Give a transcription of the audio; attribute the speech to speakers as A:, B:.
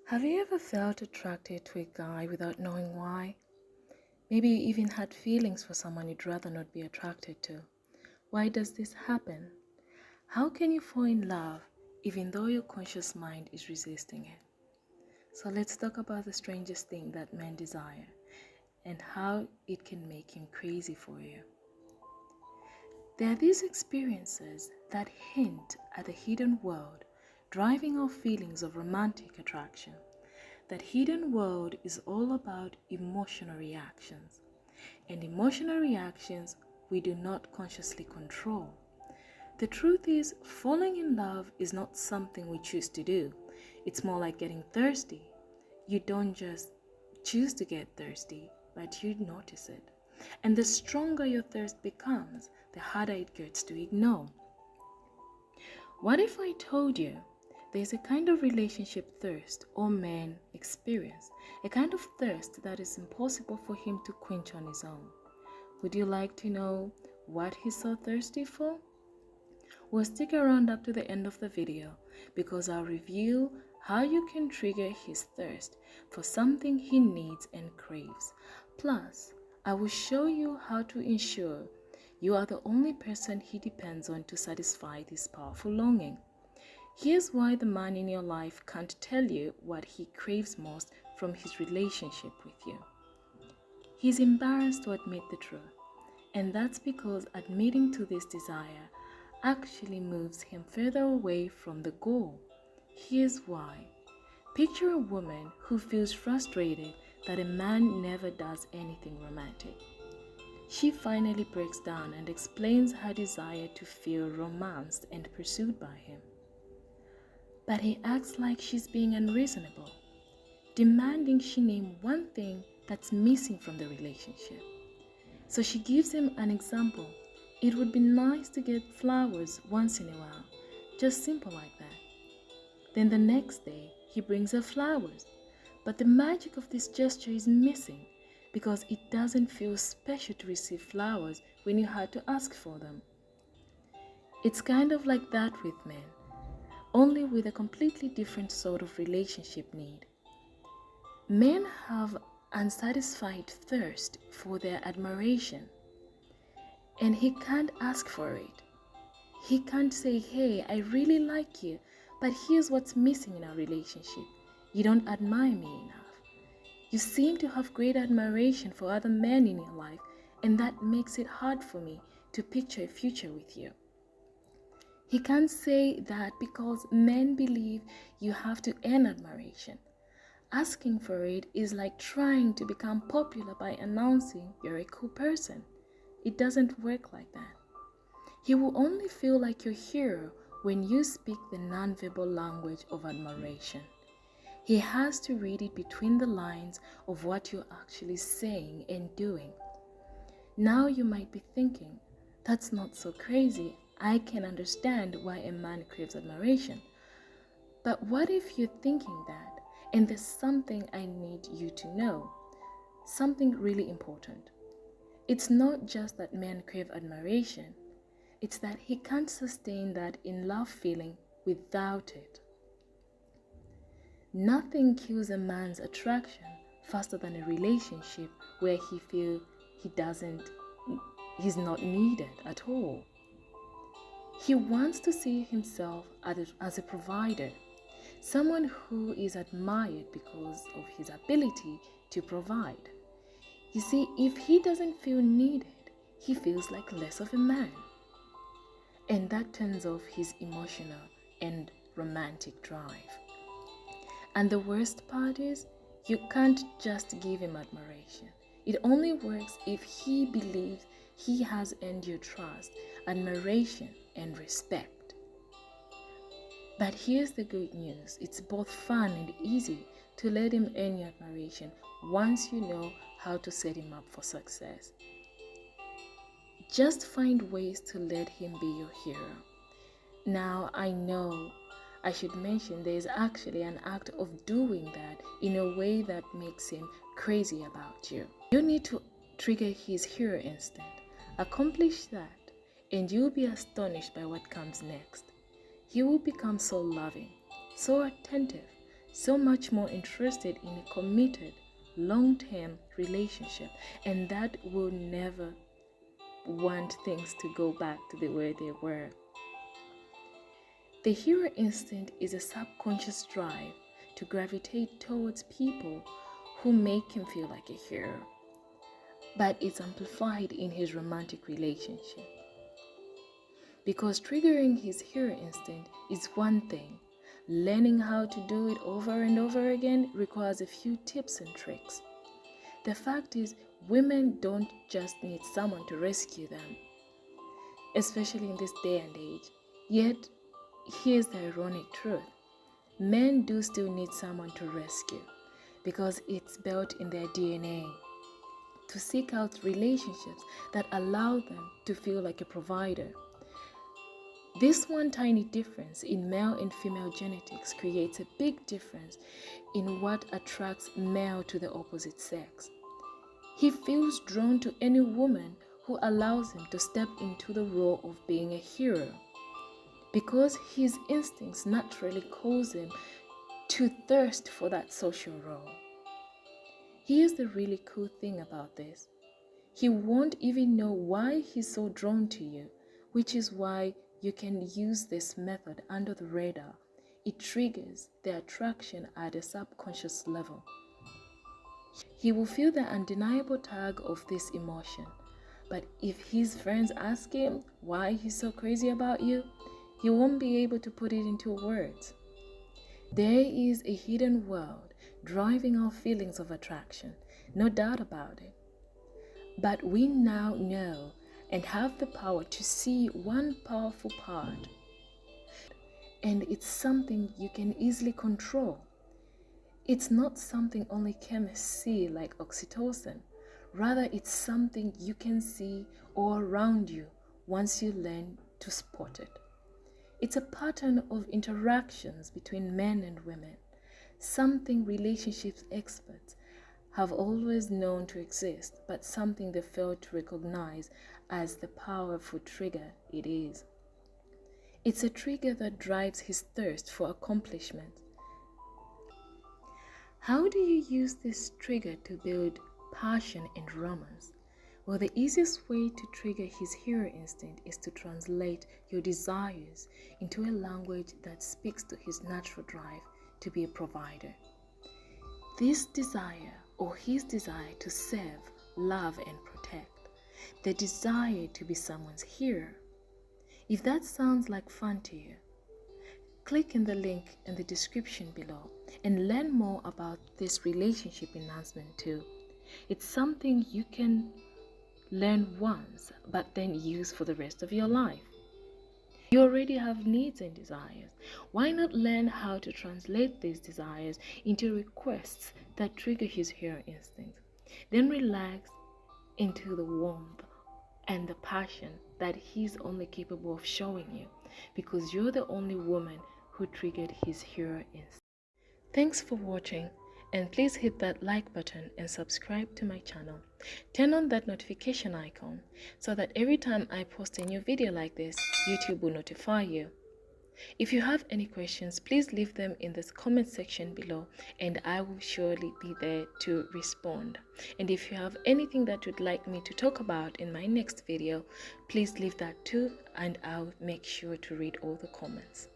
A: Have you ever felt attracted to a guy without knowing why? Maybe you even had feelings for someone you'd rather not be attracted to. Why does this happen? How can you fall in love even though your conscious mind is resisting it? So let's talk about the strangest thing that men desire and how it can make him crazy for you. There are these experiences that hint at a hidden world driving our feelings of romantic attraction. That hidden world is all about emotional reactions. And emotional reactions we do not consciously control. The truth is, falling in love is not something we choose to do. It's more like getting thirsty. You don't just choose to get thirsty, but you notice it. And the stronger your thirst becomes, the harder it gets to ignore. What if I told you there's a kind of relationship thirst all men experience, a kind of thirst that is impossible for him to quench on his own? Would you like to know what he's so thirsty for? Well, stick around up to the end of the video because I'll reveal how you can trigger his thirst for something he needs and craves. Plus, I will show you how to ensure you are the only person he depends on to satisfy this powerful longing. Here's why the man in your life can't tell you what he craves most from his relationship with you. He's embarrassed to admit the truth, and that's because admitting to this desire actually moves him further away from the goal. Here's why. Picture a woman who feels frustrated that a man never does anything romantic. She finally breaks down and explains her desire to feel romanced and pursued by him. But he acts like she's being unreasonable, demanding she name one thing that's missing from the relationship. So she gives him an example. It would be nice to get flowers once in a while, just simple like that. Then the next day, he brings her flowers. But the magic of this gesture is missing because it doesn't feel special to receive flowers when you had to ask for them. It's kind of like that with men, only with a completely different sort of relationship need. Men have unsatisfied thirst for their admiration, and he can't ask for it. He can't say, hey, I really like you, but here's what's missing in our relationship. You don't admire me enough. You seem to have great admiration for other men in your life, and that makes it hard for me to picture a future with you. He can't say that because men believe you have to earn admiration. Asking for it is like trying to become popular by announcing you're a cool person. It doesn't work like that. He will only feel like your hero when you speak the nonverbal language of admiration. He has to read it between the lines of what you're actually saying and doing. Now you might be thinking, that's not so crazy. I can understand why a man craves admiration. But what if you're thinking that, and there's something I need you to know, something really important. It's not just that men crave admiration, it's that he can't sustain that in love feeling without it. Nothing kills a man's attraction faster than a relationship where he feels he's not needed at all. He wants to see himself as a provider, someone who is admired because of his ability to provide. You see, if he doesn't feel needed, he feels like less of a man. And that turns off his emotional and romantic drive. And the worst part is, you can't just give him admiration. It only works if he believes he has earned your trust, admiration, and respect. But here's the good news. It's both fun and easy to let him earn your admiration once you know how to set him up for success. Just find ways to let him be your hero. Now, I know I should mention there is actually an act of doing that in a way that makes him crazy about you. You need to trigger his hero instinct. Accomplish that, and you'll be astonished by what comes next. He will become so loving, so attentive, so much more interested in a committed, long-term relationship, and that will never want things to go back to the way they were. The hero instinct is a subconscious drive to gravitate towards people who make him feel like a hero, but it's amplified in his romantic relationship. Because triggering his hero instinct is one thing, learning how to do it over and over again requires a few tips and tricks. The fact is, women don't just need someone to rescue them, especially in this day and age. Yet, here's the ironic truth. Men do still need someone to rescue because it's built in their DNA to seek out relationships that allow them to feel like a provider. This one tiny difference in male and female genetics creates a big difference in what attracts male to the opposite sex. He feels drawn to any woman who allows him to step into the role of being a hero, because his instincts naturally cause him to thirst for that social role. Here's the really cool thing about this. He won't even know why he's so drawn to you, which is why you can use this method under the radar. It triggers the attraction at a subconscious level. He will feel the undeniable tug of this emotion, but if his friends ask him why he's so crazy about you, he won't be able to put it into words. There is a hidden world driving our feelings of attraction, no doubt about it. But we now know and have the power to see one powerful part, and it's something you can easily control. It's not something only chemists see like oxytocin. Rather, it's something you can see all around you once you learn to spot it. It's a pattern of interactions between men and women, something relationships experts have always known to exist, but something they fail to recognize as the powerful trigger it is. It's a trigger that drives his thirst for accomplishment. How do you use this trigger to build passion and romance? Well, the easiest way to trigger his hero instinct is to translate your desires into a language that speaks to his natural drive to be a provider. This desire, or his desire to serve, love, and protect, the desire to be someone's hero. If that sounds like fun to you, click in the link in the description below and learn more about this relationship enhancement too. It's something you can learn once, but then use for the rest of your life. You already have needs and desires. Why not learn how to translate these desires into requests that trigger his hero instinct? Then relax into the warmth and the passion that he's only capable of showing you, because you're the only woman who triggered his hero instinct. Thanks for watching, and please hit that like button and subscribe to my channel. Turn on that notification icon so that every time I post a new video like this, YouTube will notify you. If you have any questions, please leave them in the comment section below and I will surely be there to respond. And if you have anything that you'd like me to talk about in my next video, please leave that too and I'll make sure to read all the comments.